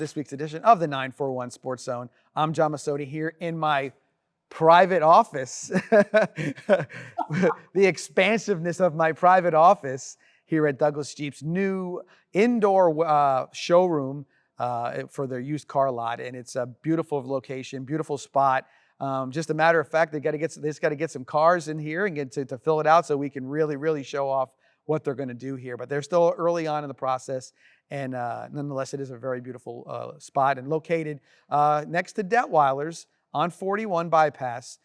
this week's edition of the 941 Sports Zone. I'm John Mussone here in my private office, the expansiveness of my private office here at Douglas Jeep's new indoor showroom for their used car lot. And it's a beautiful location, beautiful spot. Just a matter of fact, they got to get some cars in here and get to fill it out so we can really show off what they're going to do here. But they're still early on in the process. And nonetheless, it is a very beautiful spot and located next to Detweiler's on 41 bypass,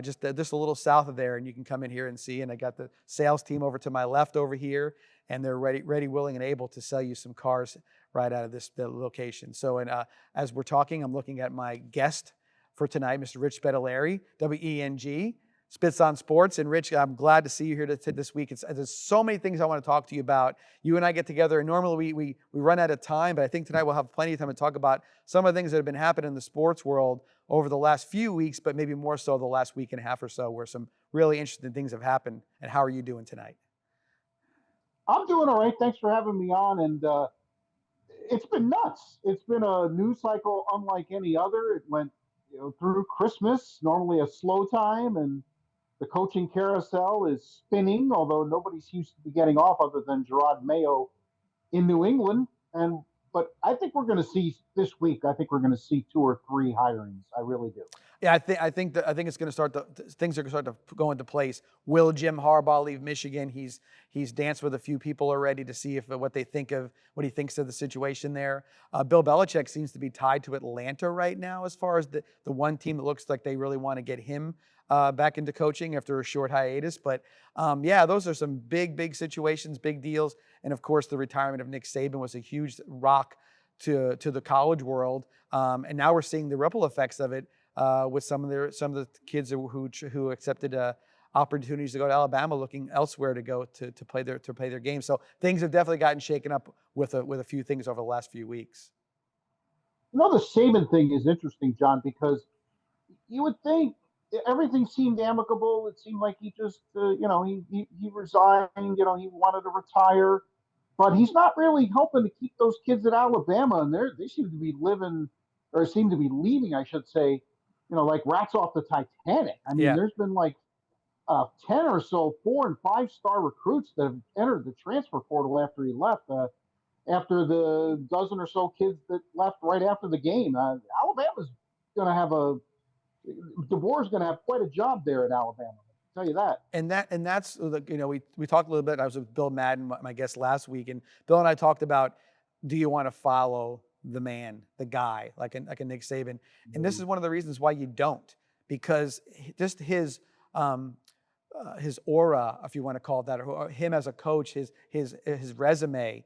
just a little south of there. And you can come in here and see. And I got the sales team over to my left over here, and they're ready, willing, and able to sell you some cars right out of the location. So, and as we're talking, I'm looking at my guest for tonight, Mr. Rich Spedalari, WENG. Spits on Sports. And Rich, I'm glad to see you here this week. There's so many things I want to talk to you about. You and I get together, and normally we run out of time, but I think tonight we'll have plenty of time to talk about some of the things that have been happening in the sports world over the last few weeks, but maybe more so the last week and a half or so, where some really interesting things have happened. And how are you doing tonight? I'm doing all right. Thanks for having me on. And it's been nuts. It's been a news cycle unlike any other. It went through Christmas, normally a slow time, and the coaching carousel is spinning, although nobody seems to be getting off other than Gerard Mayo in New England. But I think we're going to see this week. I think we're going to see 2 or 3 hirings. I really do. Yeah, I think it's going to start. Things are going to start to go into place. Will Jim Harbaugh leave Michigan? He's danced with a few people already to see what he thinks of the situation there. Bill Belichick seems to be tied to Atlanta right now as far as the one team that looks like they really want to get him back into coaching after a short hiatus. But yeah, those are some big situations, big deals. And of course, the retirement of Nick Saban was a huge rock to the college world. And now we're seeing the ripple effects of it with some of the kids who accepted opportunities to go to Alabama, looking elsewhere to go to play their game. So things have definitely gotten shaken up with a few things over the last few weeks. The Saban thing is interesting, John, because you would think everything seemed amicable. It seemed like he just, he resigned. He wanted to retire, but he's not really helping to keep those kids at Alabama, and they seem to be leaving, I should say, like rats off the Titanic. I mean, There's been like 10 or so 4- and 5-star recruits that have entered the transfer portal after he left. After the dozen or so kids that left right after the game, Alabama's going to have DeBoer's going to have quite a job there at Alabama. I'll tell you that. And that's we talked a little bit. I was with Bill Madden, my guest last week, and Bill and I talked about, do you want to follow the man, the guy, like a Nick Saban? And this is one of the reasons why you don't, because just his aura, if you want to call it that, or him as a coach, his resume.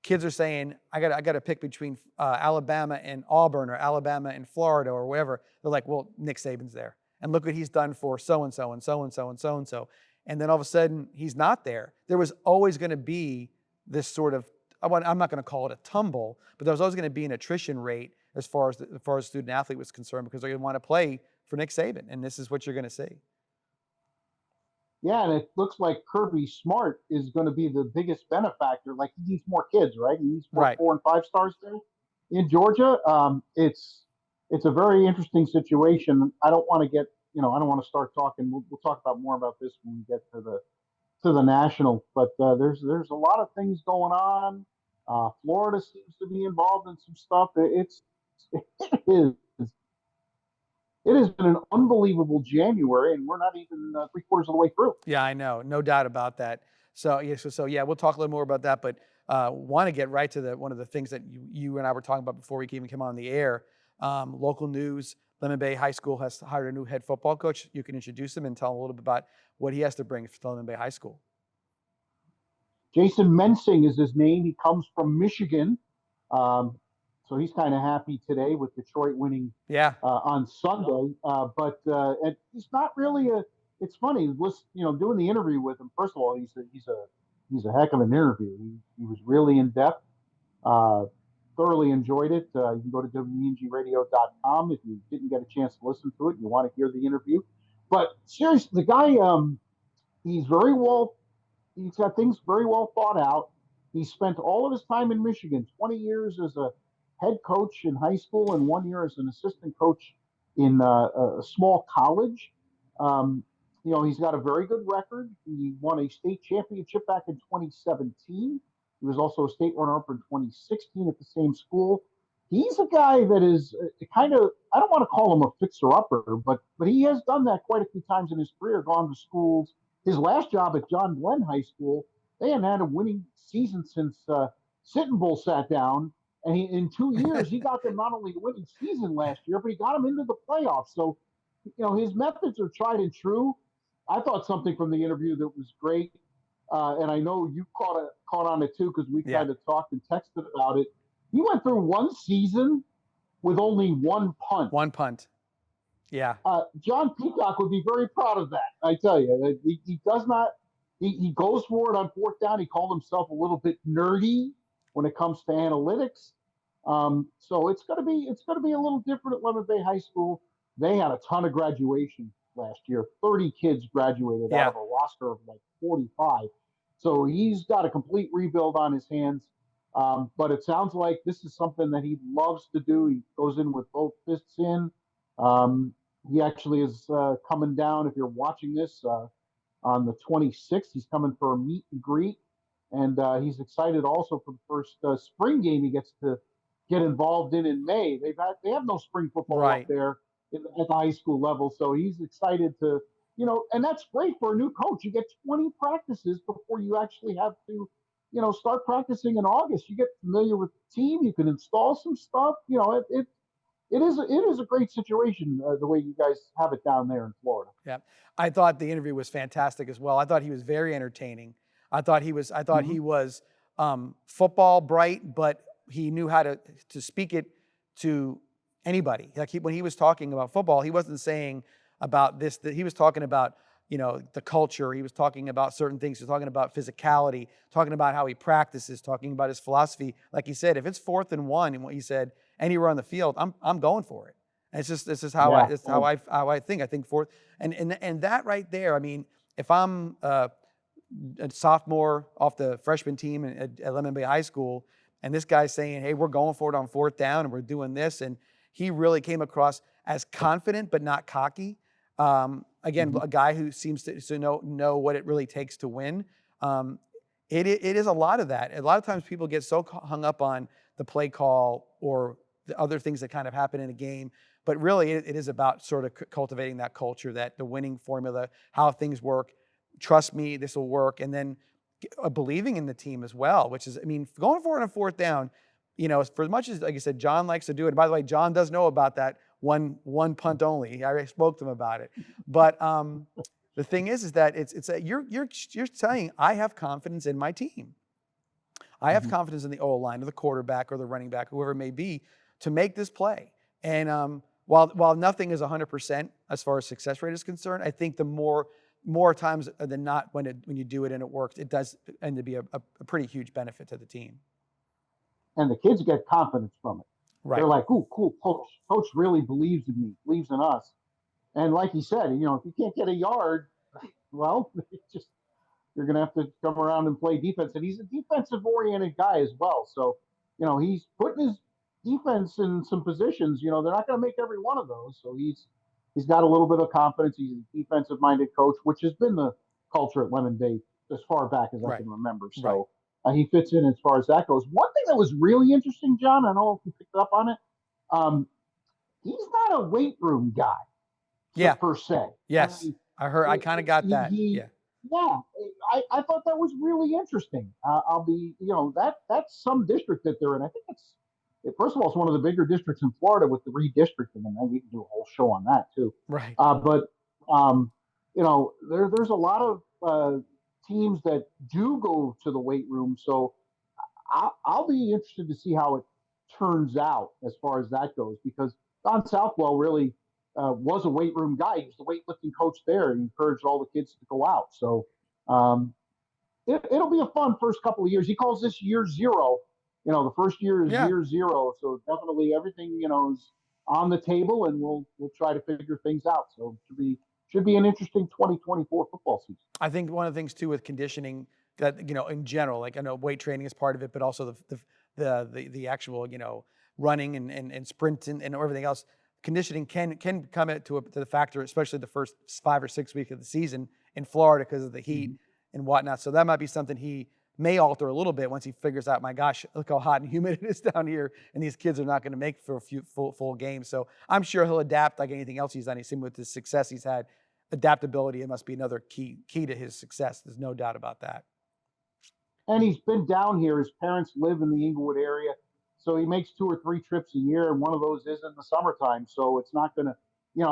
Kids are saying, I got to pick between Alabama and Auburn, or Alabama and Florida, or wherever. They're like, well, Nick Saban's there, and look what he's done for so and so and so and so and so and so. And then all of a sudden, he's not there. There was always going to be this sort of, I'm not going to call it a tumble, but there was always going to be an attrition rate as far as student athlete was concerned, because they're going to want to play for Nick Saban, and this is what you're going to see. Yeah, and it looks like Kirby Smart is going to be the biggest benefactor. Like, he needs more kids, right? He needs more 4- and 5-stars there in Georgia. It's a very interesting situation. I don't want to get, I don't want to start talking. We'll talk about more about this when we get to the national. But there's a lot of things going on. Florida seems to be involved in some stuff. It has been an unbelievable January, and we're not even 3/4 of the way through. Yeah, I know. No doubt about that. So yeah, we'll talk a little more about that, but want to get right to one of the things that you and I were talking about before we even came on the air. Local news, Lemon Bay High School has hired a new head football coach. You can introduce him and tell him a little bit about what he has to bring to Lemon Bay High School. Jason Mensing is his name. He comes from Michigan. So he's kind of happy today with Detroit winning on Sunday. But he's not really it's funny, doing the interview with him. First of all, he's a heck of an interview. He was really in depth. Thoroughly enjoyed it. You can go to wengradio.com if you didn't get a chance to listen to it. You want to hear the interview. But seriously, the guy, he's got things very well thought out. He spent all of his time in Michigan, 20 years as a head coach in high school and 1 year as an assistant coach in a small college. Um, he's got a very good record. He won a state championship back in 2017. He was also a state runner-up in 2016 at the same school. He's a guy that is kind of, I don't want to call him a fixer-upper, but he has done that quite a few times in his career, gone to schools. His last job at John Glenn High School, they hadn't had a winning season since Sitting Bull sat down. And in 2 years, he got them not only the winning season last year, but he got them into the playoffs. So, his methods are tried and true. I thought something from the interview that was great, and I know you caught on it too because we Yeah. kind of talked and texted about it. He went through one season with only one punt. One punt. Yeah. John Peacock would be very proud of that. I tell you, he does not. He goes for it on fourth down. He called himself a little bit nerdy when it comes to analytics. So it's going to be a little different at Lemon Bay High School. They had a ton of graduation last year. 30 kids graduated out of a roster of like 45. So he's got a complete rebuild on his hands. But it sounds like this is something that he loves to do. He goes in with both fists in. He actually is coming down. If you're watching this on the 26th, he's coming for a meet and greet. And he's excited also for the first spring game he gets to get involved in May. They have no spring football up there at the high school level, so he's excited to, and that's great for a new coach. You get 20 practices before you actually have to, start practicing in August. You get familiar with the team. You can install some stuff. It is a great situation the way you guys have it down there in Florida. Yeah, I thought the interview was fantastic as well. I thought he was very entertaining. I thought he was football bright, but he knew how to speak it to anybody. Like when he was talking about football, he wasn't saying about this, that he was talking about, the culture. He was talking about certain things. He was talking about physicality, talking about how he practices, talking about his philosophy. Like he said, if it's 4th and 1, and what he said, anywhere on the field, I'm going for it. And it's just, this is how I think. I think fourth, and that right there. I mean, if I'm a sophomore off the freshman team at Lemon Bay High School, and this guy's saying, hey, we're going for it on 4th down and we're doing this. And he really came across as confident, but not cocky. Again, a guy who seems to know what it really takes to win. It is a lot of that. A lot of times people get so hung up on the play call or the other things that kind of happen in a game. But really, it is about sort of cultivating that culture, that the winning formula, how things work. Trust me, this will work. And then believing in the team as well, which is, I mean, going for it on 4th down, for as much as, like I said, John likes to do it. And by the way, John does know about that one punt only. I spoke to him about it. But the thing is that you're saying, I have confidence in my team. I have confidence in the O-line or the quarterback or the running back, whoever it may be, to make this play. And while nothing is 100% as far as success rate is concerned, I think the more times than not when you do it and it works, it does end to be a pretty huge benefit to the team. And the kids get confidence from it. Right. They're like, "Ooh, cool, coach really believes in me, believes in us." And like he said, if you can't get a yard, well, you're going to have to come around and play defense. And he's a defensive-oriented guy as well. So, he's putting his defense in some positions. They're not going to make every one of those. So he's got a little bit of confidence. He's a defensive-minded coach, which has been the culture at Lemon Bay as far back as I can remember. So he fits in as far as that goes. One thing that was really interesting, John, I don't know if you picked up on it. He's not a weight room guy, per se. Yes, I heard. I kind of got that. Yeah, I thought that was really interesting. I'll be, that's some district that they're in. I think first of all, it's one of the bigger districts in Florida with the redistricting, and we can do a whole show on that too. Right. But there's a lot of teams that do go to the weight room, so I'll be interested to see how it turns out as far as that goes, because Don Southwell really was a weight room guy. He was the weightlifting coach there and encouraged all the kids to go out. So it'll be a fun first couple of years. He calls this year zero. The first year is year zero. So definitely everything, is on the table, and we'll try to figure things out. So it should be an interesting 2024 football season. I think one of the things too with conditioning that, in general, like I know weight training is part of it, but also the actual, running and sprinting and everything else. Conditioning can come to the factor, especially the first 5 or 6 weeks of the season in Florida because of the heat and whatnot. So that might be something he may alter a little bit once he figures out, my gosh, look how hot and humid it is down here, and these kids are not going to make for a few full games. So I'm sure he'll adapt like anything else he's done. He's seen with the success he's had. Adaptability, it must be another key to his success. There's no doubt about that. And he's been down here. His parents live in the Inglewood area, so he makes 2 or 3 trips a year, and one of those is in the summertime. So it's not going to,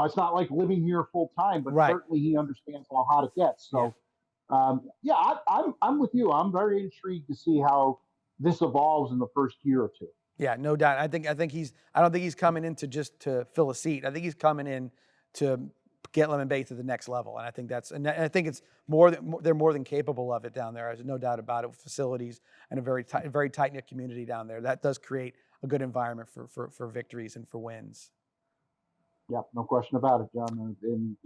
it's not like living here full time, but Right. certainly he understands how hot it gets. So, I'm with you. I'm very intrigued to see how this evolves in the first year or two. Yeah, no doubt. I don't think he's coming in to fill a seat. I think he's coming in to get Lemon Bay to the next level. And I think I think it's they're more than capable of it down there. There's no doubt about it, with facilities and a very tight-knit community down there. That does create a good environment for victories and for wins. Yeah, no question about it, John. And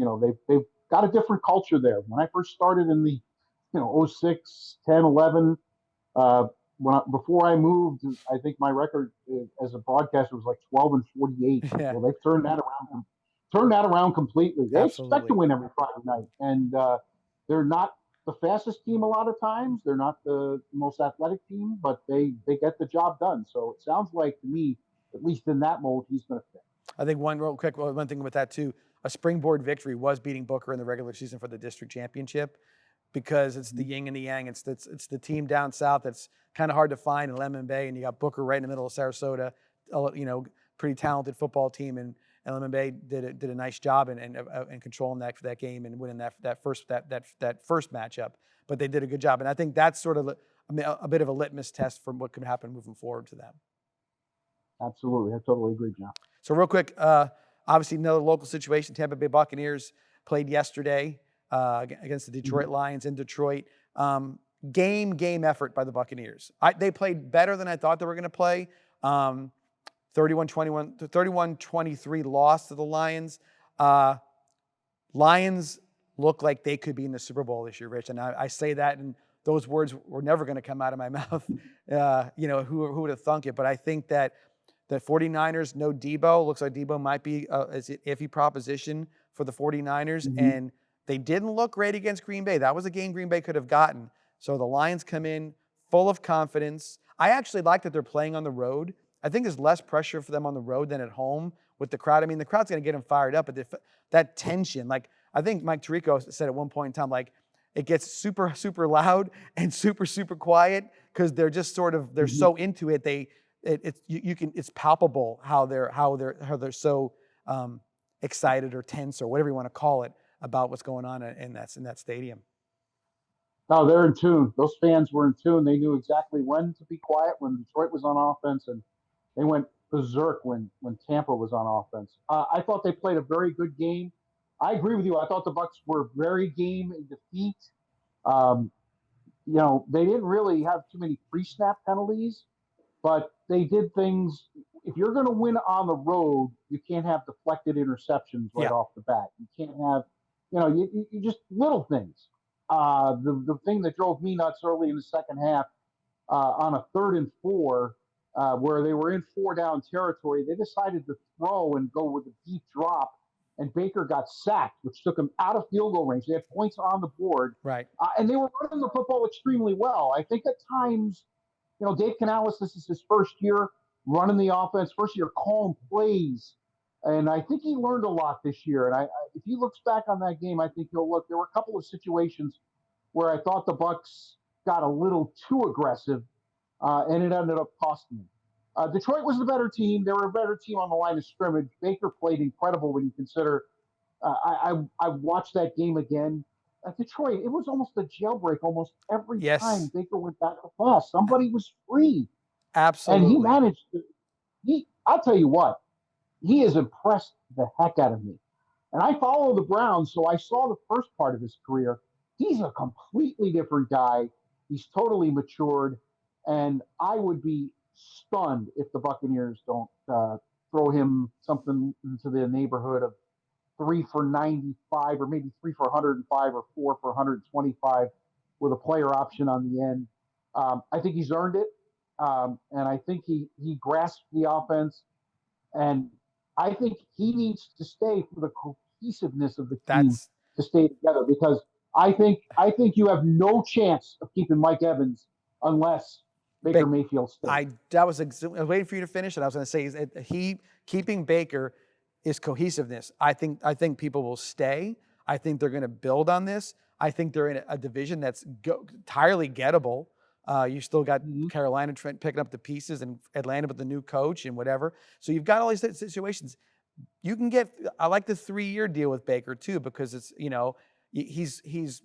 they've got a different culture there. When I first started in the 06, 10, 11, before I moved, I think my record as a broadcaster was like 12-48. Yeah. Well, they've turned that around completely. They expect to win every Friday night, and they're not the fastest team a lot of times. They're not the most athletic team, but they get the job done. So it sounds like to me, at least in that mold, he's going to fit. I think one thing with that too, a springboard victory was beating Booker in the regular season for the district championship, because it's the yin and the yang. It's the team down south that's kind of hard to find in Lemon Bay, and you got Booker right in the middle of Sarasota, pretty talented football team, and Lemon Bay did a nice job in controlling that game and winning that first matchup. But they did a good job, and I think that's sort of a bit of a litmus test for what could happen moving forward to them. Absolutely, I totally agree, John. So real quick, obviously another local situation. Tampa Bay Buccaneers played yesterday against the Detroit Lions in Detroit. Game effort by the Buccaneers. They played better than I thought they were going to play. 31-23 loss to the Lions. Lions look like they could be in the Super Bowl this year, Rich. And I say that, and those words were never going to come out of my mouth. Who would have thunk it? But I think that the 49ers, no Debo. Looks like Debo might be an iffy proposition for the 49ers. And they didn't look great against Green Bay. That was a game Green Bay could have gotten. So the Lions come in full of confidence. I actually like that they're playing on the road. I think there's less pressure for them on the road than at home with the crowd. I mean, the crowd's going to get them fired up, but that tension, like I think Mike Tirico said at one point in time, like it gets super, super loud and super, super quiet because they're just sort of, they're so into it. It's palpable how they're so excited or tense or whatever you want to call it about what's going on in that stadium. No, they're in tune. Those fans were in tune. They knew exactly when to be quiet when Detroit was on offense, and they went berserk when Tampa was on offense. I thought they played a very good game. I agree with you. I thought the Bucs were very game in defeat. They didn't really have too many pre-snap penalties, but they did things. If you're going to win on the road, you can't have deflected interceptions right off the bat. You can't have, you just little things. The thing that drove me nuts early in the second half, on a 3rd and 4, where they were in 4-down territory, they decided to throw and go with a deep drop, and Baker got sacked, which took him out of field goal range. They had points on the board, right? And they were running the football extremely well. I think at times, Dave Canales, this is his first year running the offense, first year calling plays. And I think he learned a lot this year. And if he looks back on that game, I think he'll look. There were a couple of situations where I thought the Bucs got a little too aggressive, and it ended up costing them. Detroit was the better team. They were a better team on the line of scrimmage. Baker played incredible when you consider. I watched that game again. At Detroit, it was almost a jailbreak almost every time Baker went back to pass. Somebody was free. Absolutely. And he managed to. I'll tell you what. He has impressed the heck out of me. And I follow the Browns, so I saw the first part of his career. He's a completely different guy. He's totally matured. And I would be stunned if the Buccaneers don't throw him something into the neighborhood of 3 for 95 or maybe 3 for 105 or 4 for 125 with a player option on the end. I think he's earned it. and I think he grasped the offense, and I think he needs to stay for the cohesiveness of the team That's to stay together, because I think you have no chance of keeping Mike Evans unless Baker big. Mayfield stays. I was waiting for you to finish, and I was going to say is that he keeping Baker is cohesiveness. I think people will stay. I think they're going to build on this. I think they're in a division that's entirely gettable. You still got Carolina picking up the pieces, and Atlanta with the new coach and whatever. So you've got all these situations. You can get. I like the 3-year deal with Baker too, because it's he's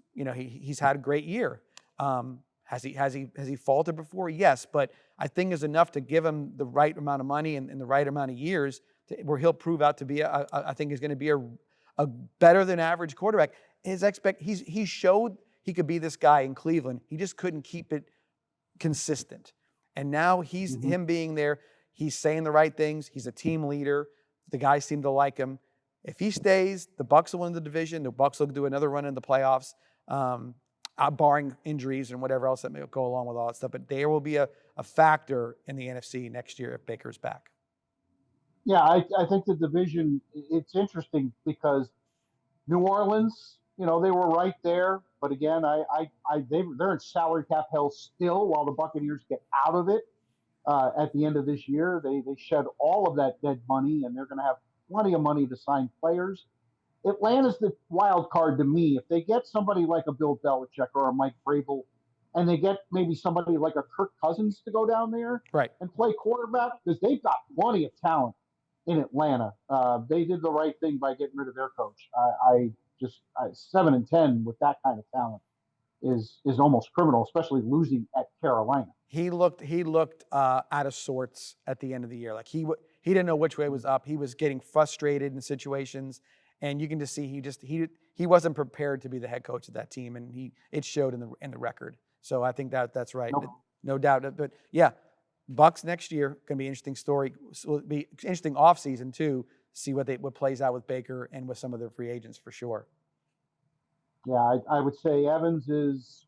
had a great year. Has he faltered before? Yes, but I think is enough to give him the right amount of money and the right amount of years where he'll prove out to be I think is going to be a better than average quarterback. He showed he could be this guy in Cleveland. He just couldn't keep it consistent. And now him being there, he's saying the right things. He's a team leader. The guys seem to like him. If he stays, the Bucs will win the division. The Bucs will do another run in the playoffs, barring injuries and whatever else that may go along with all that stuff. But there will be a factor in the NFC next year if Baker's back. Yeah, I think the division, it's interesting because New Orleans, they were right there. But again, they're in salary cap hell still while the Buccaneers get out of it at the end of this year. They shed all of that dead money, and they're going to have plenty of money to sign players. Atlanta's the wild card to me. If they get somebody like a Bill Belichick or a Mike Vrabel, and they get maybe somebody like a Kirk Cousins to go down there and play quarterback, because they've got plenty of talent in Atlanta. They did the right thing by getting rid of their coach. 7-10 with that kind of talent is almost criminal, especially losing at Carolina. He looked out of sorts at the end of the year. Like he didn't know which way was up. He was getting frustrated in situations, and you can just see he wasn't prepared to be the head coach of that team, and it showed in the record. So I think that's right, no doubt. But yeah, Bucs next year going to be an interesting story. So it'll be interesting offseason too. See what plays out with Baker and with some of their free agents for sure. Yeah, I would say Evans is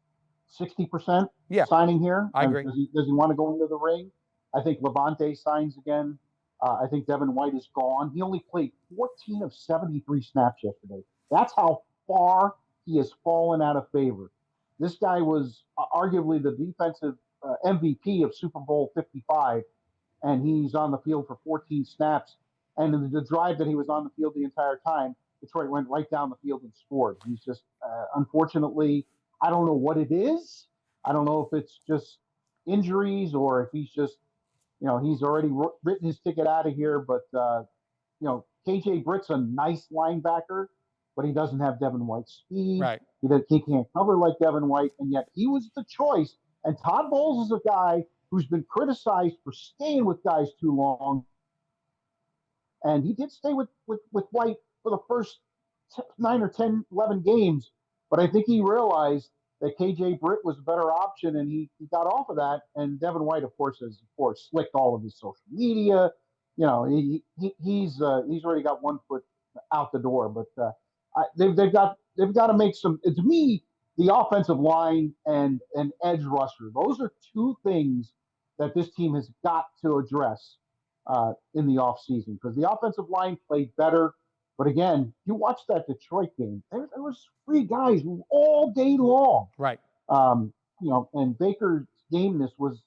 60% signing here. I agree. Does he want to go into the ring? I think Levante signs again. I think Devin White is gone. He only played 14 of 73 snaps yesterday. That's how far he has fallen out of favor. This guy was arguably the defensive MVP of Super Bowl 55, and he's on the field for 14 snaps. And in the drive that he was on the field the entire time, Detroit went right down the field and scored. He's just, unfortunately, I don't know what it is. I don't know if it's just injuries or if he's just, he's already written his ticket out of here. But, KJ Britt's a nice linebacker, but he doesn't have Devin White's speed. Right. He can't cover like Devin White, and yet he was the choice. And Todd Bowles is a guy who's been criticized for staying with guys too long. And he did stay with White for the first 9 or 10, 11 games. But I think he realized that KJ Britt was a better option, and he got off of that. And Devin White, of course, has slicked all of his social media. He's already got one foot out the door. But they've got to make some. To me, the offensive line and an edge rusher. Those are two things that this team has got to address in the offseason, because the offensive line played better. But again, you watch that Detroit game, there was 3 guys all day long. Right. And Baker's gameness was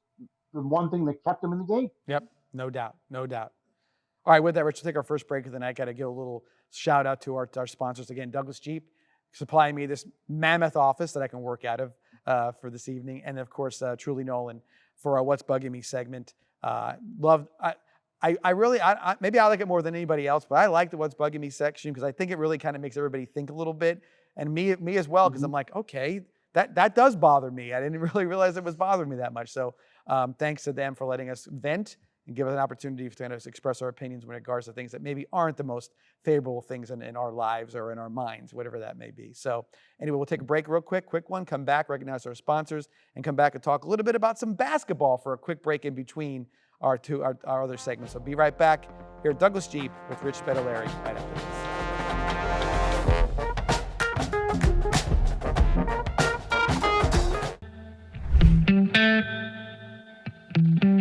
the one thing that kept him in the game. Yep, no doubt. All right, with that, Rich, we'll take our first break of the night. Got to give a little shout out to our sponsors again. Douglas Jeep supplying me this mammoth office that I can work out of for this evening, and of course, Truly Nolan for our What's Bugging Me segment. I really maybe I like it more than anybody else, but I like the What's Bugging Me section because I think it really kind of makes everybody think a little bit, and me as well, because I'm like, okay, that does bother me. I didn't really realize it was bothering me that much. So thanks to them for letting us vent and give us an opportunity to express our opinions in regards to things that maybe aren't the most favorable things in our lives or in our minds, whatever that may be. So anyway, we'll take a break real quick one, come back, recognize our sponsors, and come back and talk a little bit about some basketball for a quick break in between our other segments. So be right back here at Douglas Jeep with Rich Spedalari right after this.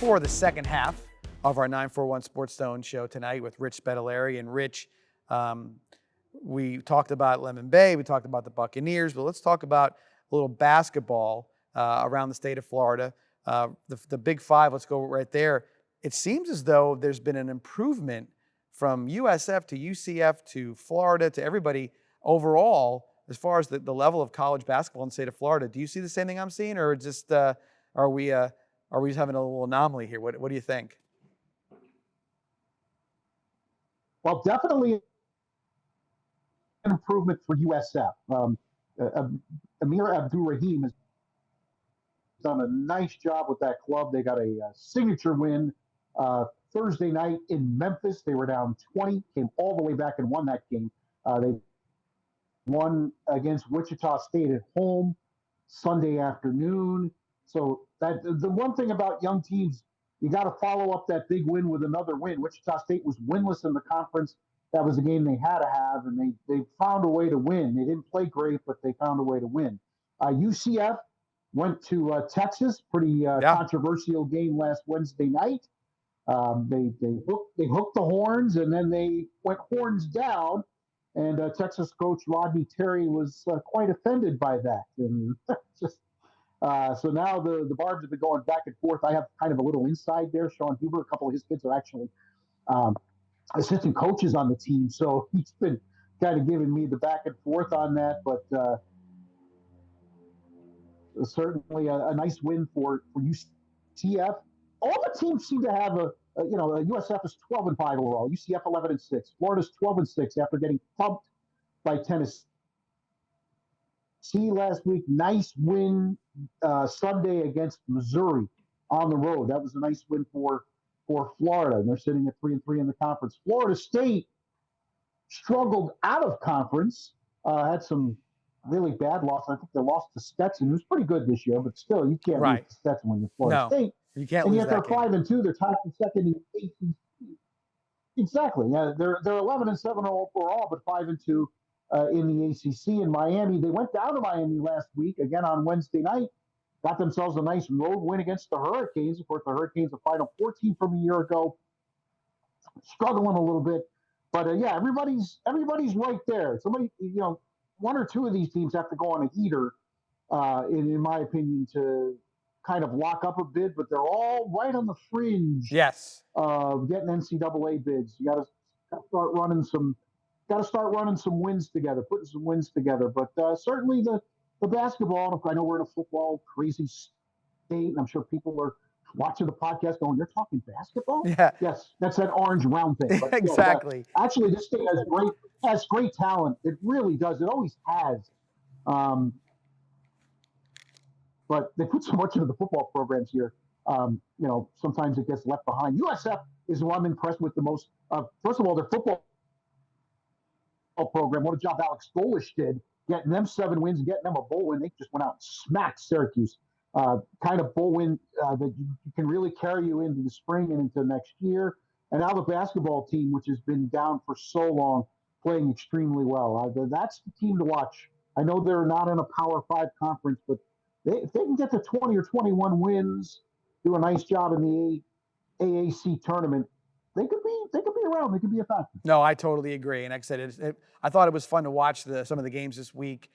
for the second half of our 941 Sportszone show tonight with Rich Spedalari. And Rich, we talked about Lemon Bay, we talked about the Buccaneers, but let's talk about a little basketball around the state of Florida. The Big Five, let's go right there. It seems as though there's been an improvement from USF to UCF to Florida to everybody overall as far as the level of college basketball in the state of Florida. Do you see the same thing I'm seeing, or just are we just having a little anomaly here? What do you think? Well, definitely an improvement for USF. Amir Abdur-Rahim has done a nice job with that club. They got a signature win Thursday night in Memphis. They were down 20, came all the way back and won that game. They won against Wichita State at home Sunday afternoon. So that the one thing about young teams, you got to follow up that big win with another win. Wichita State was winless in the conference. That was a game they had to have, and they found a way to win. They didn't play great, but they found a way to win. UCF went to Texas, pretty controversial game last Wednesday night. They hooked the horns, and then they went horns down. And Texas coach Rodney Terry was quite offended by that. And just so now the Barbs have been going back and forth. I have kind of a little inside there. Sean Huber, a couple of his kids are actually assistant coaches on the team, so he's been kind of giving me the back and forth on that. But certainly a nice win for UCF. All the teams seem to have USF is 12-5 overall, UCF 11-6, Florida's 12-6 after getting thumped by Tennessee last week. Nice win Sunday against Missouri on the road. That was a nice win for Florida, and they're sitting at 3-3 in the conference. Florida State struggled out of conference, had some really bad losses. I think they lost to Stetson, who's pretty good this year, but still, you can't lose to Stetson when you're Florida State. You can't and lose yet that they're game. 5-2. They're tied for second in the ACC. Exactly. Yeah, they're 11-7 overall, but 5-2 in the ACC. In Miami, they went down to Miami last week again on Wednesday night. Got themselves a nice road win against the Hurricanes. Of course, the Hurricanes, a Final 14 from a year ago, struggling a little bit. But everybody's right there. Somebody, one or two of these teams have to go on a heater, in my opinion, to kind of lock up a bid. But they're all right on the fringe. Yes. Of getting NCAA bids. You got to start running some. Got to start running some wins together, putting some wins together. But certainly the basketball. I know we're in a football crazy state, and I'm sure people are watching the podcast going, "You're talking basketball?" Yeah. Yes, that's that orange round thing. But exactly. Actually, this thing has great talent. It really does. It always has. But they put so much into the football programs here. Sometimes it gets left behind. USF is who I'm impressed with the most. First of all, their football program. What a job Alex Golish did, getting them 7 wins and getting them a bowl win. They just went out and smacked Syracuse. Kind of bowl win that you can really carry you into the spring and into next year. And now the basketball team, which has been down for so long, playing extremely well. That's the team to watch. I know they're not in a Power 5 conference, but if they can get to 20 or 21 wins, do a nice job in the AAC tournament, they could be around. They could be a factor. No, I totally agree. And like I said, I thought it was fun to watch some of the games this week,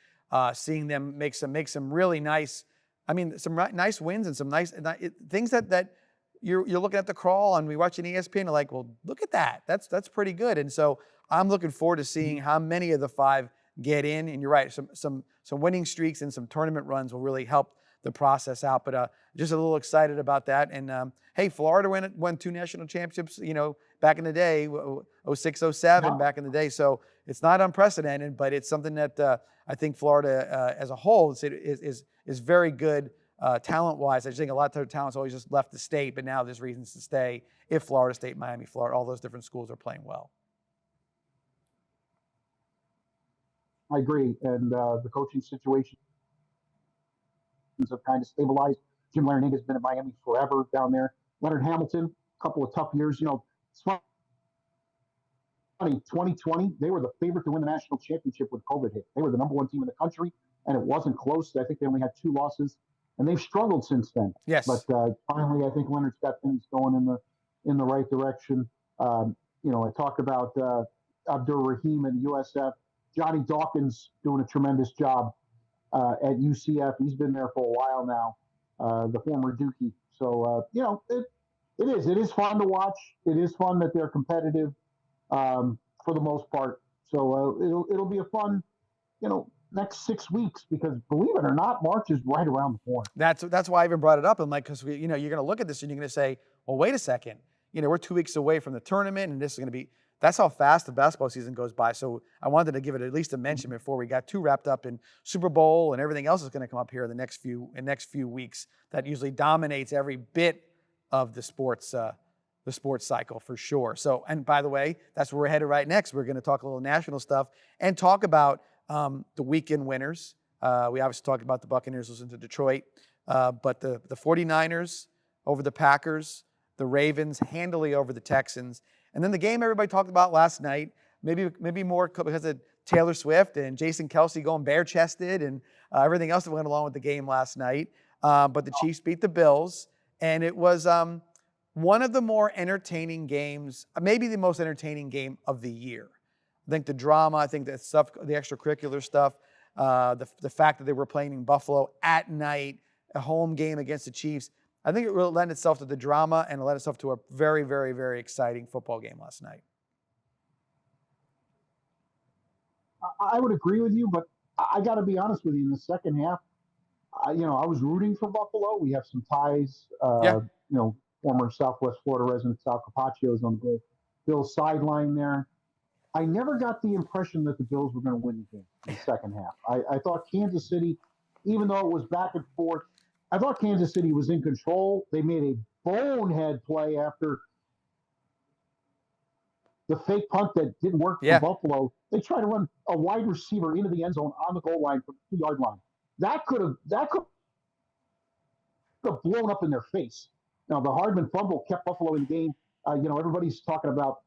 seeing them make some really nice. I mean, some nice wins and some nice things that you're looking at the crawl and we watch an ESPN. You're like, well, look at that. That's pretty good. And so I'm looking forward to seeing how many of the 5 get in. And you're right, some winning streaks and some tournament runs will really help the process out. But just a little excited about that. And hey, Florida won 2 national championships, back in the day, 06, 07 back in the day. So it's not unprecedented, but it's something that I think Florida as a whole is very good talent-wise. I just think a lot of their talent's always just left the state, but now there's reasons to stay if Florida State, Miami, Florida, all those different schools are playing well. I agree. And the coaching situation have kind of stabilized. Jim Larinaga has been at Miami forever down there. Leonard Hamilton, a couple of tough years. It's funny, 2020, they were the favorite to win the national championship when COVID hit. They were the number 1 team in the country, and it wasn't close. I think they only had 2 losses and they've struggled since then. Yes. But finally, I think Leonard's got things going in the right direction. I talked about Abdur Rahim and USF. Johnny Dawkins doing a tremendous job at UCF. He's been there for a while now, the former Dookie. So, it is fun to watch. It is fun that they're competitive for the most part. So it'll be a fun, next 6 weeks, because believe it or not, March is right around the corner. That's why I even brought it up. I'm like, because you're going to look at this and you're going to say, well, wait a second. We're 2 weeks away from the tournament, and this is going to be. That's how fast the basketball season goes by. So I wanted to give it at least a mention before we got too wrapped up in Super Bowl and everything else is going to come up here in the next few weeks. That usually dominates every bit of the sports cycle for sure. So, and by the way, that's where we're headed right next. We're going to talk a little national stuff and talk about the weekend winners. We obviously talked about the Buccaneers losing to Detroit, but the 49ers over the Packers, the Ravens handily over the Texans. And then the game everybody talked about last night, maybe more because of Taylor Swift and Jason Kelce going bare-chested and everything else that went along with the game last night. But the Chiefs beat the Bills, and it was one of the more entertaining games, maybe the most entertaining game of the year. I think the drama, I think the stuff, the extracurricular stuff, the fact that they were playing in Buffalo at night, a home game against the Chiefs, I think it really lent itself to the drama and it lent itself to a very, very, very exciting football game last night. I would agree with you, but I got to be honest with you. In the second half, I was rooting for Buffalo. We have some ties. Former Southwest Florida resident Sal Capaccio is on the Bills sideline there. I never got the impression that the Bills were going to win the game in the second half. I thought Kansas City, even though it was back and forth, I thought Kansas City was in control. They made a bonehead play after the fake punt that didn't work for Buffalo. They tried to run a wide receiver into the end zone on the goal line from the 2-yard line. That could have blown up in their face. Now, the Hardman fumble kept Buffalo in the game. Everybody's talking about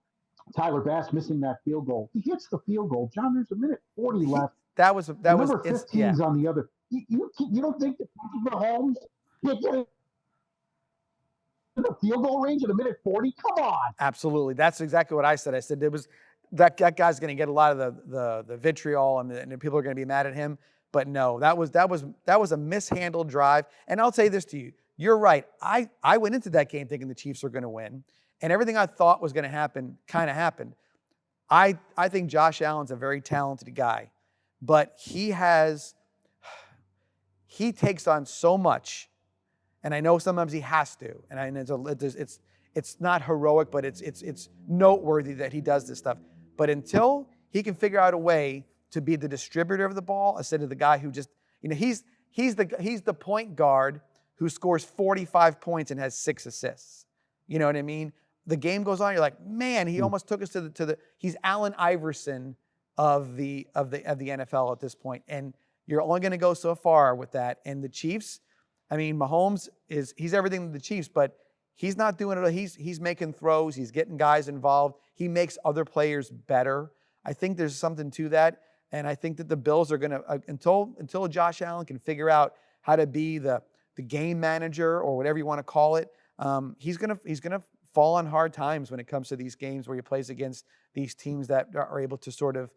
Tyler Bass missing that field goal. He hits the field goal. John, there's a minute 40 left. That was number 15's on the other. You don't think that Mahomes get in the field goal range at a minute 40? Come on. Absolutely. That's exactly what I said. I said there was that guy's going to get a lot of the vitriol and people are going to be mad at him. But no, that was a mishandled drive. And I'll say this to you. You're right. I went into that game thinking the Chiefs were going to win, and everything I thought was going to happen kind of happened. I think Josh Allen's a very talented guy, but he takes on so much, and I know sometimes he has to, and it's not heroic, but it's noteworthy that he does this stuff. But until he can figure out a way to be the distributor of the ball instead of the guy who just, he's the point guard who scores 45 points and has 6 assists. You know what I mean? The game goes on, you're like, man, he almost took us to the he's Allen Iverson of the NFL at this point. And you're only going to go so far with that. And the Chiefs, Mahomes he's everything to the Chiefs, but he's not doing it. He's making throws, he's getting guys involved. He makes other players better. I think there's something to that. And I think that the Bills are going to, until Josh Allen can figure out how to be the game manager or whatever you want to call it, he's going to fall on hard times when it comes to these games where he plays against these teams that are able to sort of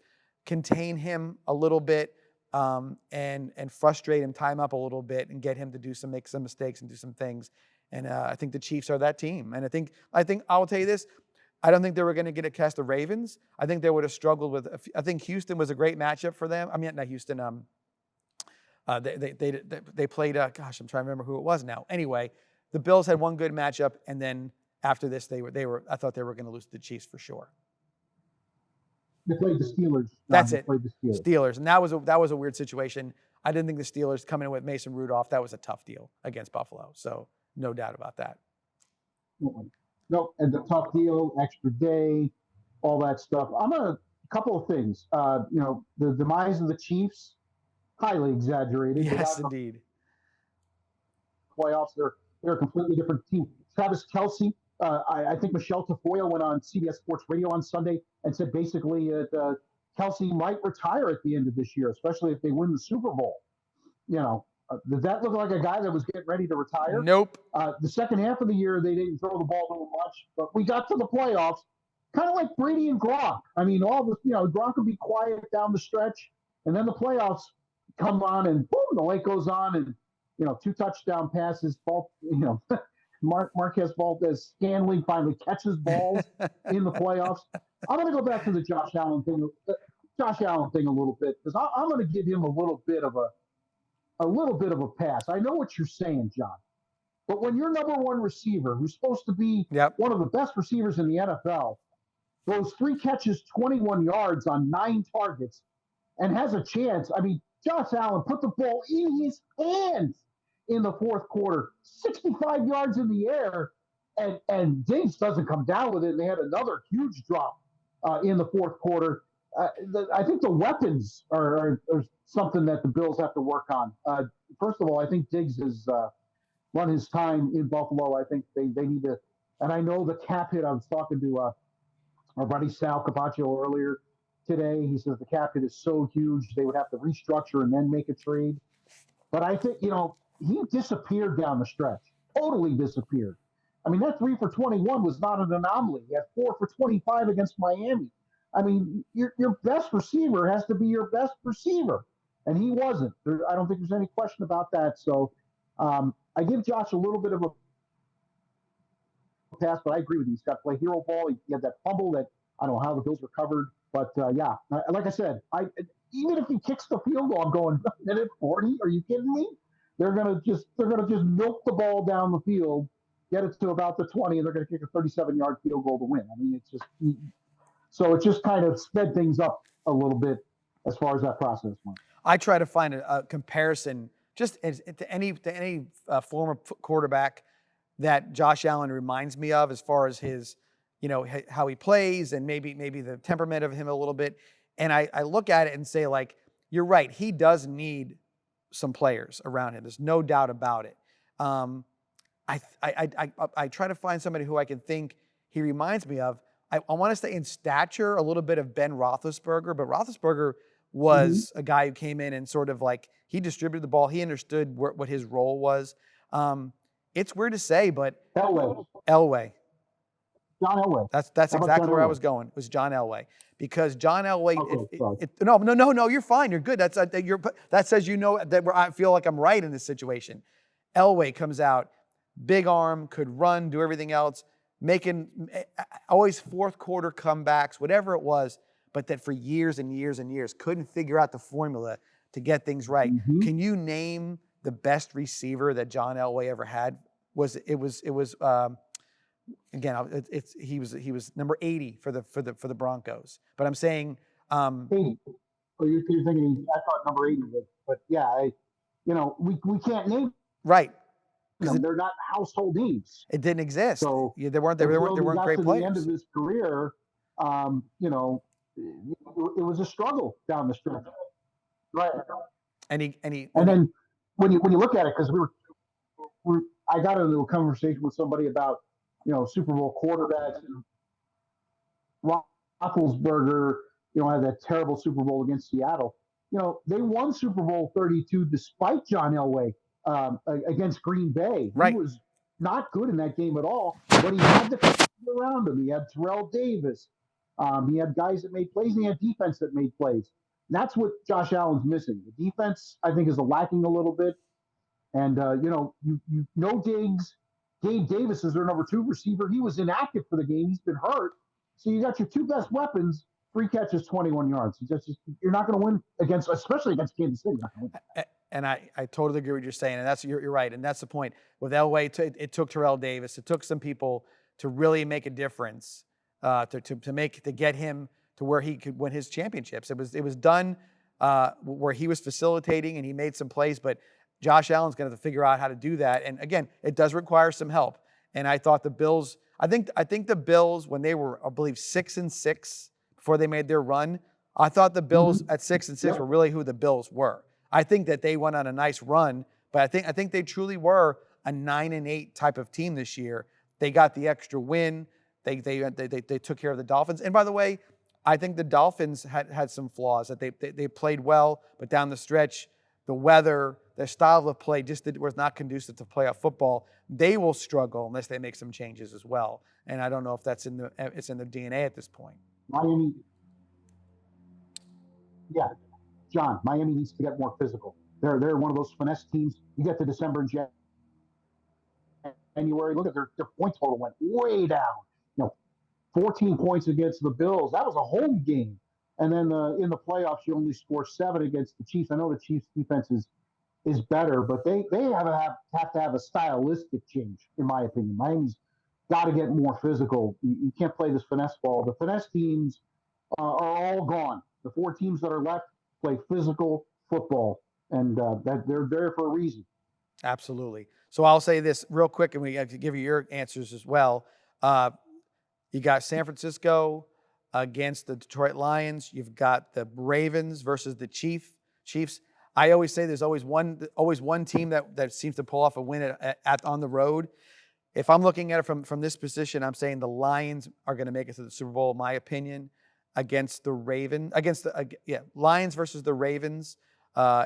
contain him a little bit and frustrate him, tie him up a little bit, and get him to make some mistakes and do some things. And I think the Chiefs are that team. And I think I'll tell you this. I don't think they were going to get past the Ravens. I think they would have struggled with. I think Houston was a great matchup for them. Not Houston. They played. Gosh, I'm trying to remember who it was now. Anyway, the Bills had one good matchup, and then after this, they were. I thought they were going to lose to the Chiefs for sure. They played the Steelers. That's it. Played the Steelers, and that was a weird situation. I didn't think the Steelers coming in with Mason Rudolph. That was a tough deal against Buffalo. So no doubt about that. No, and the tough deal, extra day, all that stuff. A couple of things. The demise of the Chiefs, highly exaggerated. Yes, indeed. Playoffs, they're a completely different team. Travis Kelce, I think Michelle Tafoya went on CBS Sports Radio on Sunday and said basically that Kelce might retire at the end of this year, especially if they win the Super Bowl. Does that look like a guy that was getting ready to retire? Nope. The second half of the year, they didn't throw the ball too much, but we got to the playoffs, kind of like Brady and Gronk. I mean, Gronk would be quiet down the stretch, and then the playoffs come on, and boom, the light goes on, and 2 touchdown passes. Marquez Valdez Scanling finally catches balls in the playoffs. I'm going to go back to the Josh Allen thing a little bit, because I'm going to give him a little bit of a pass. I know what you're saying, John. But when your number one receiver, who's supposed to be Yep. one of the best receivers in the NFL, those 3 catches, 21 yards on 9 targets, and has a chance. I mean, Josh Allen put the ball in his hands in the fourth quarter, 65 yards in the air, and Diggs doesn't come down with it. And they had another huge drop in the fourth quarter. I think the weapons are something that the Bills have to work on. First of all, I think Diggs has run his time in Buffalo. I think they need to, and I know the cap hit. I was talking to our buddy Sal Capaccio earlier today. He says the cap hit is so huge they would have to restructure and then make a trade. But I think, he disappeared down the stretch, totally disappeared. I mean, that 3 for 21 was not an anomaly. He had 4 for 25 against Miami. I mean, your best receiver has to be your best receiver, and he wasn't. I don't think there's any question about that. So I give Josh a little bit of a pass, but I agree with you. He's got to play hero ball. He had that fumble that I don't know how the Bills recovered, but yeah, like I said, even if he kicks the field goal, I'm going minute 40. Are you kidding me? They're gonna just milk the ball down the field, get it to about the 20, and they're gonna kick a 37-yard field goal to win. I mean, it just kind of sped things up a little bit as far as that process went. I try to find a comparison just to any former quarterback that Josh Allen reminds me of, as far as his, how he plays and maybe the temperament of him a little bit. And I look at it and say, like, you're right. He does need some players around him. There's no doubt about it. I try to find somebody who I can think he reminds me of. I want to say in stature a little bit of Ben Roethlisberger, but Roethlisberger was a guy who came in and sort of like, he distributed the ball. He understood what his role was. It's weird to say, but Elway. John Elway. That's exactly where I was going. It was John Elway, because John Elway. No, you're fine. You're good. That says that I feel like I'm right in this situation. Elway comes out, big arm, could run, do everything else, making always fourth quarter comebacks, whatever it was, but that for years and years and years couldn't figure out the formula to get things right. Mm-hmm. Can you name the best receiver that John Elway ever had? He was number 80 for the Broncos. But I'm saying 80. Oh, you're thinking, I thought number 80, but yeah, we can't name right. They're not household names. It didn't exist. So there weren't great players. The end of his career, it was a struggle down the stretch. Right. And then when you look at it, because I got into a conversation with somebody about Super Bowl quarterbacks, and Roethlisberger, had that terrible Super Bowl against Seattle. They won Super Bowl 32 despite John Elway against Green Bay. Right. He was not good in that game at all, but he had the people around him. He had Terrell Davis. He had guys that made plays, and he had defense that made plays. That's what Josh Allen's missing. The defense, I think, is lacking a little bit. And, Diggs. Gabe Davis is their number 2 receiver. He was inactive for the game. He's been hurt. So you got your 2 best weapons, 3 catches, 21 yards. You're not going to win especially against Kansas City. And I totally agree with what you're saying. And you're right. And that's the point. With Elway, it took Terrell Davis. It took some people to really make a difference, to get him to where he could win his championships. It was done where he was facilitating and he made some plays, but Josh Allen's going to have to figure out how to do that. And again, it does require some help. And I thought the Bills, I think the Bills, when they were, I believe, 6-6 before they made their run, I thought the Bills at 6-6 were really who the Bills were. I think that they went on a nice run, but I think they truly were a 9-8 type of team this year. They got the extra win. They took care of the Dolphins. And by the way, I think the Dolphins had some flaws, that they played well, but down the stretch, the weather, their style of play just was not conducive to playoff football, they will struggle unless they make some changes as well. And I don't know if it's in their DNA at this point. Miami, yeah, John, Miami needs to get more physical. They're one of those finesse teams. You get to December and January, look at their point total went way down. 14 points against the Bills. That was a home game. And then in the playoffs, you only score 7 against the Chiefs. I know the Chiefs' defense is better, but they have to have a stylistic change, in my opinion. Miami's got to get more physical. You can't play this finesse ball. The finesse teams are all gone. The 4 teams that are left play physical football, and that they're there for a reason. Absolutely. So I'll say this real quick, and we have to give you your answers as well. You got San Francisco against the Detroit Lions. You've got the Ravens versus the Chiefs. I always say there's always one team that seems to pull off a win on the road. If I'm looking at it from this position, I'm saying the Lions are going to make it to the Super Bowl, in my opinion, against the Lions versus the Ravens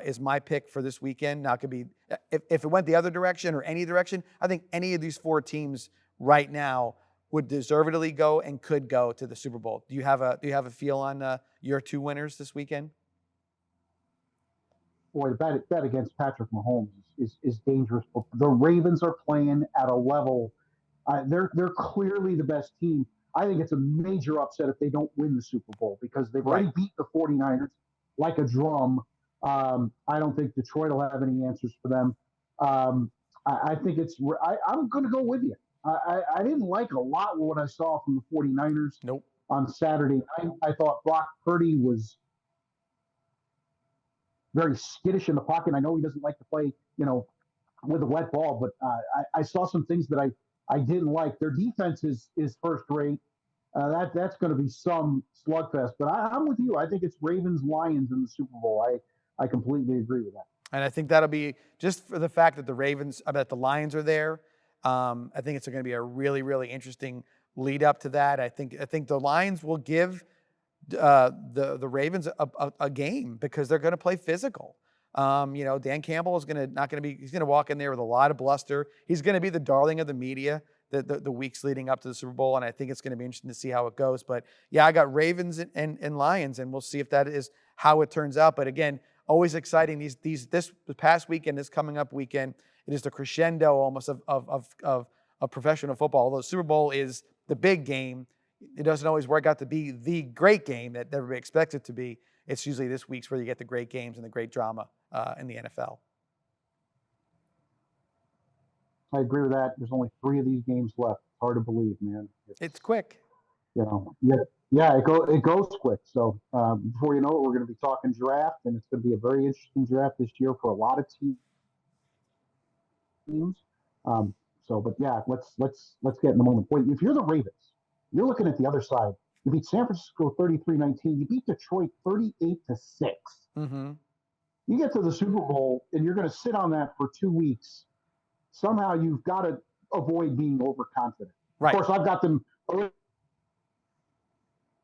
is my pick for this weekend. Now it could be if it went the other direction or any direction. I think any of these 4 teams right now would deservedly go and could go to the Super Bowl. Do you have a feel on your 2 winners this weekend? Boy, bet against Patrick Mahomes is dangerous. But the Ravens are playing at a level. They're clearly the best team. I think it's a major upset if they don't win the Super Bowl because they've already beat the 49ers like a drum. I don't think Detroit will have any answers for them. I think I'm going to go with you. I didn't like a lot of what I saw from the 49ers on Saturday night. I thought Brock Purdy was very skittish in the pocket. I know he doesn't like to play, with a wet ball, but I saw some things that I didn't like. Their defense is first rate. That's going to be some slugfest. But I'm with you. I think it's Ravens-Lions in the Super Bowl. I completely agree with that. And I think that'll be just for the fact that the Lions are there. I think it's going to be a really, really interesting lead up to that. I think the Lions will give the Ravens a game because they're going to play physical. Dan Campbell is he's going to walk in there with a lot of bluster. He's going to be the darling of the media the weeks leading up to the Super Bowl, and I think it's going to be interesting to see how it goes. But yeah, I got Ravens and Lions, and we'll see if that is how it turns out. But again, always exciting. This past weekend, this coming up weekend, it is the crescendo almost of professional football. Although the Super Bowl is the big game, it doesn't always work out to be the great game that everybody expects it to be. It's usually this week's where you get the great games and the great drama in the NFL. I agree with that. There's only 3 of these games left. It's hard to believe, man. It's quick. Yeah, it goes quick. So before you know it, we're going to be talking draft, and it's going to be a very interesting draft this year for a lot of teams. But yeah, let's get in the moment. Wait, if you're the Ravens, you're looking at the other side. You beat San Francisco 33-19. You beat Detroit 38-6. Mm-hmm. You get to the Super Bowl, and you're going to sit on that for 2 weeks. Somehow you've got to avoid being overconfident. Right. Of course, I've got them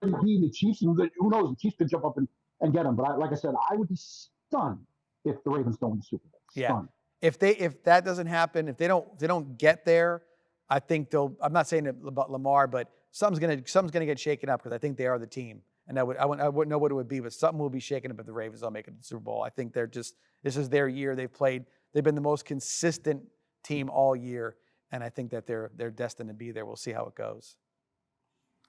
beating the Chiefs, and who knows, the Chiefs could jump up and get them. But like I said, I would be stunned if the Ravens don't win the Super Bowl. Stunned. Yeah. If that doesn't happen, if they don't get there, I think I'm not saying about Lamar, but something's gonna get shaken up because I think they are the team. And I wouldn't know what it would be, but something will be shaken up if the Ravens don't make it to the Super Bowl. I think this is their year. They've been the most consistent team all year, and I think that they're destined to be there. We'll see how it goes.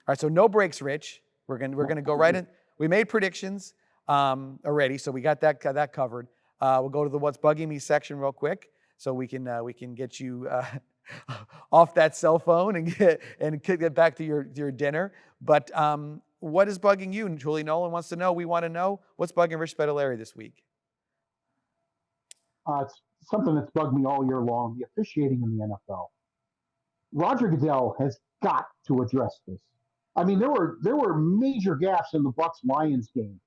All right, so no breaks, Rich. We're gonna go right in. We made predictions already, so we got that covered. We'll go to the What's Bugging Me section real quick, so we can get you off that cell phone and get back to your dinner. But what is bugging you? And Julie Nolan wants to know. We want to know what's bugging Rich Spedalari this week. It's something that's bugged me all year long: the officiating in the NFL. Roger Goodell has got to address this. I mean, there were major gaffes in the Bucs-Lions game.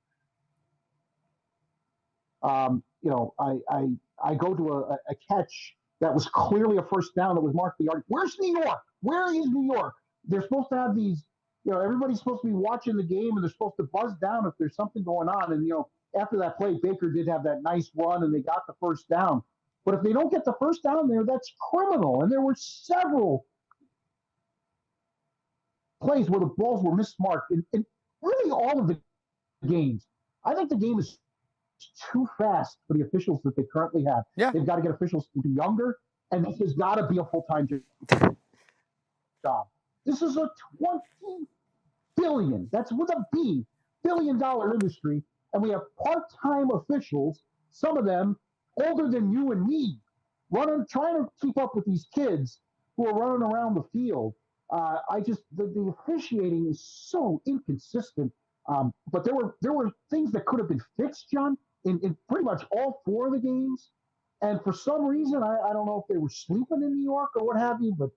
I go to a catch that was clearly a first down that was marked the yard. Where's New York? Where is New York? They're supposed to have these, everybody's supposed to be watching the game and they're supposed to buzz down if there's something going on. And, after that play, Baker did have that nice run and they got the first down. But if they don't get the first down there, that's criminal. And there were several plays where the balls were mismarked in really all of the games. I think the game is too fast for the officials that they currently have. Yeah. They've got to get officials to be younger, and this has got to be a full-time job. This is a $20 billion, that's with a B, billion-dollar industry, and we have part-time officials, some of them older than you and me, trying to keep up with these kids who are running around the field. The officiating is so inconsistent. But there were things that could have been fixed, John, in pretty much all four of the games. And for some reason, I don't know if they were sleeping in New York or what have you, but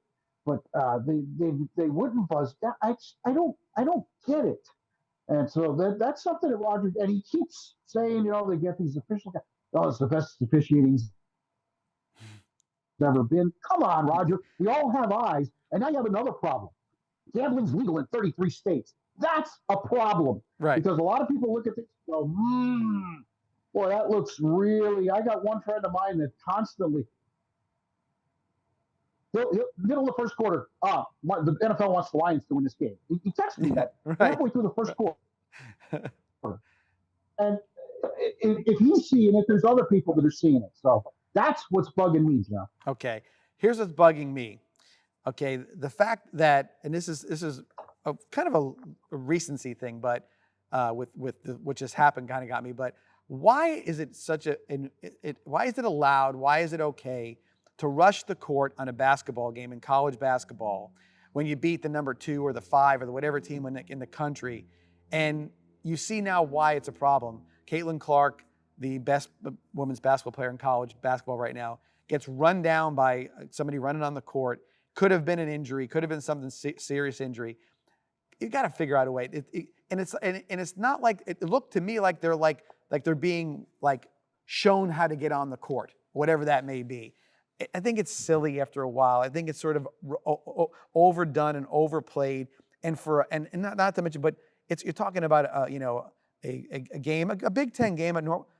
they wouldn't buzz. I don't get it. And so that's something that Roger, and he keeps saying, they get these official guys. Oh, it's the best officiating ever been. Come on, Roger. We all have eyes, and now you have another problem. Gambling's legal in 33 states. That's a problem. Right. Because a lot of people look at this and go, boy, that looks really. I got one friend of mine that constantly, middle of the first quarter, the NFL wants the Lions to win this game. He texted me that halfway through the first quarter. And if he's seeing it, there's other people that are seeing it. So that's what's bugging me, John. Okay. Here's what's bugging me. Okay, the fact that, and this is a kind of a recency thing, but what just happened kind of got me. But why is it why is it allowed? Why is it okay to rush the court on a basketball game in college basketball when you beat the number 2 or the 5 or the whatever team in the country? And you see now why it's a problem. Caitlin Clark, the best women's basketball player in college basketball right now, gets run down by somebody running on the court. Could have been an injury, could have been something serious injury. You got to figure out a way. And it's not like, it looked to me like they're being shown how to get on the court, whatever that may be. I think it's silly after a while. I think it's sort of overdone and overplayed. And not to mention, but you're talking about a game, a Big Ten game,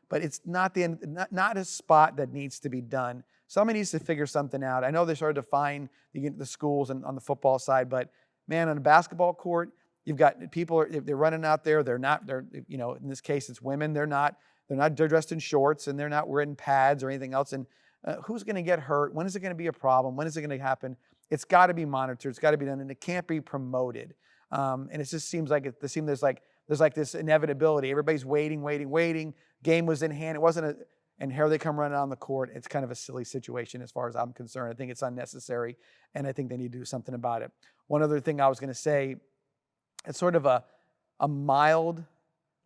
but it's not a spot that needs to be done. Somebody needs to figure something out. I know they started to find the schools on the football side, but man, on a basketball court, you've got people, they're running out there. They're in this case, it's women. They're dressed in shorts and they're not wearing pads or anything else. And who's going to get hurt? When is it going to be a problem? When is it going to happen? It's got to be monitored. It's got to be done, and it can't be promoted. And it just seems like there's this inevitability. Everybody's waiting. Game was in hand. It wasn't and here they come running on the court. It's kind of a silly situation as far as I'm concerned. I think it's unnecessary, and I think they need to do something about it. One other thing I was going to say, it's sort of a mild,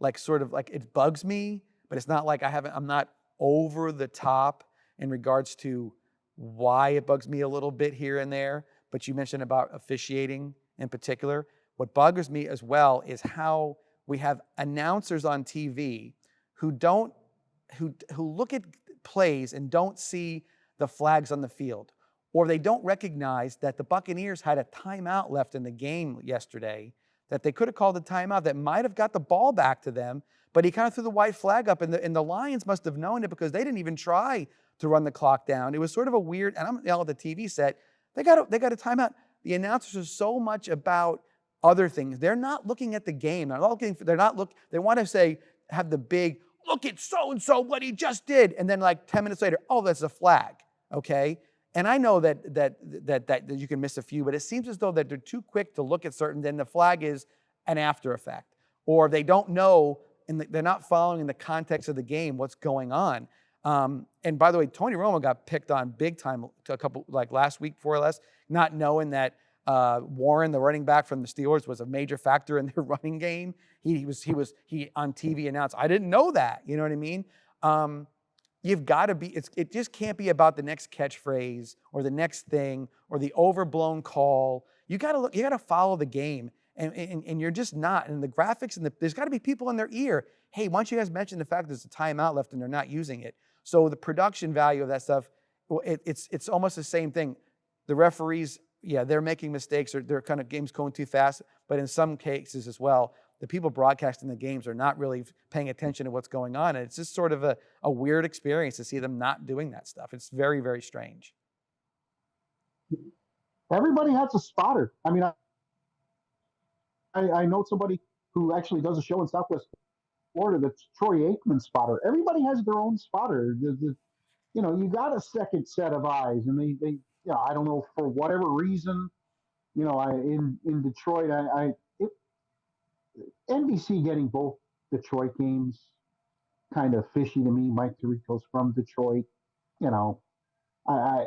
it bugs me, but it's not like I'm not over the top in regards to why it bugs me a little bit here and there. But you mentioned about officiating in particular. What bugs me as well is how we have announcers on TV who look at plays and don't see the flags on the field, or they don't recognize that the Buccaneers had a timeout left in the game yesterday, that they could have called a timeout that might have got the ball back to them, but he kind of threw the white flag up, and the Lions must have known it because they didn't even try to run the clock down. It was sort of a weird, and I'm yelling at the TV set, they got a timeout. The announcers are so much about other things. They're not looking at the game. They want to have the big, look at so-and-so, what he just did. And then 10 minutes later, oh, that's a flag, okay? And I know that you can miss a few, but it seems as though that they're too quick to look at certain, then the flag is an after effect. Or they don't know, and they're not following in the context of the game what's going on. And by the way, Tony Romo got picked on big time a couple, last week, before last, not knowing that Warren, the running back from the Steelers, was a major factor in their running game. He on TV announced, I didn't know that. You know what I mean? You've got to be, it just can't be about the next catchphrase or the next thing or the overblown call. You got to follow the game, and you're just not. And the graphics there's got to be people in their ear. Hey, why don't you guys mention the fact there's a timeout left and they're not using it? So the production value of that stuff, it's almost the same thing. The referees, yeah, they're making mistakes or their kind of games going too fast, but in some cases as well, the people broadcasting the games are not really paying attention to what's going on. And it's just sort of a weird experience to see them not doing that stuff. It's very, very strange. Everybody has a spotter. I mean, I know somebody who actually does a show in Southwest Florida that's Troy Aikman's spotter. Everybody has their own spotter. You got a second set of eyes, and they I don't know, for whatever reason, in Detroit, NBC getting both Detroit games kind of fishy to me. Mike Tirico's from Detroit. You know, I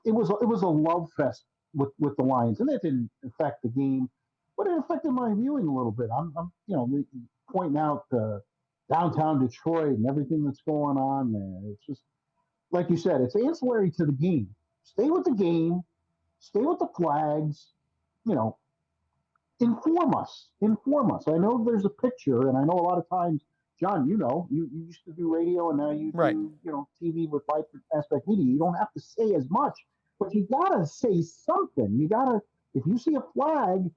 it was a love fest with the Lions, and it didn't affect the game, but it affected my viewing a little bit. I'm pointing out downtown Detroit and everything that's going on there. It's just like you said, it's ancillary to the game. Stay with the game, stay with the flags. Inform us. Inform us. I know there's a picture, and I know a lot of times, John, you used to do radio, and now you Right. do TV with Vibrant Aspect Media. You don't have to say as much, but you gotta say something. You gotta, if you see a flag,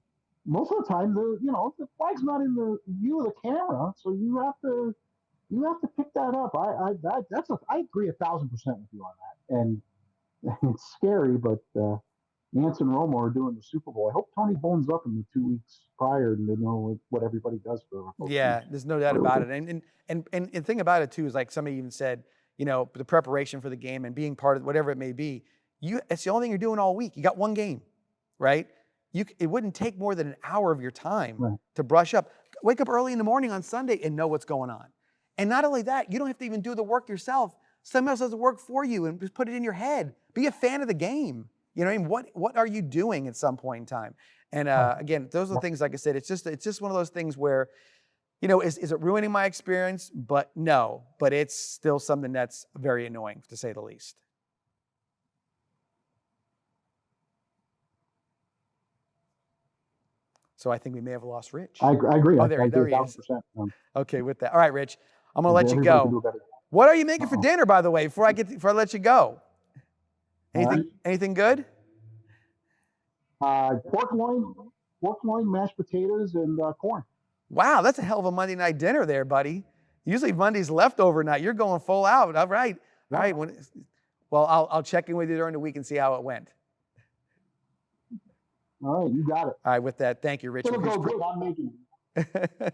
most of the time the flag's not in the view of the camera, so you have to pick that up. I agree 1,000% with you on that, and it's scary, but. Nance and Romo are doing the Super Bowl. I hope Tony bones up in the 2 weeks prior to know what everybody does for. Yeah, there's no doubt about it. And the thing about it too is, like somebody even said, the preparation for the game and being part of whatever it may be, it's the only thing you're doing all week. You got one game, right? It wouldn't take more than an hour of your time to brush up. Wake up early in the morning on Sunday and know what's going on. And not only that, you don't have to even do the work yourself. Somebody else does the work for you and just put it in your head. Be a fan of the game. You know what I mean? What are you doing at some point in time? And again, those are the things, like I said, it's just one of those things where, is it ruining my experience? But no, but it's still something that's very annoying, to say the least. So I think we may have lost Rich. I agree. Oh, there he is. Okay, with that. All right, Rich, I'm going to let you go. What are you making for dinner, by the way, before I let you go? Anything good? Pork loin, mashed potatoes, and corn. Wow, that's a hell of a Monday night dinner there, buddy. Usually Monday's leftover night. You're going full out. All right. All right. Well, I'll check in with you during the week and see how it went. All right, you got it. All right, with that, thank you, Rich. It'll go good. I'm making it.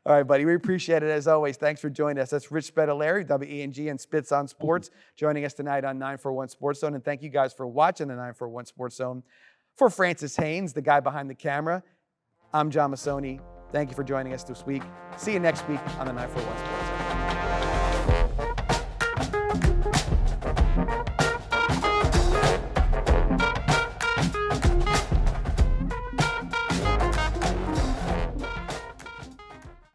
All right, buddy. We appreciate it as always. Thanks for joining us. That's Rich Spetaleri, WENG and Spits on Sports, joining us tonight on 941 Sports Zone. And thank you guys for watching the 941 Sports Zone. For Francis Haynes, the guy behind the camera, I'm John Mussone. Thank you for joining us this week. See you next week on the 941 Sports Zone.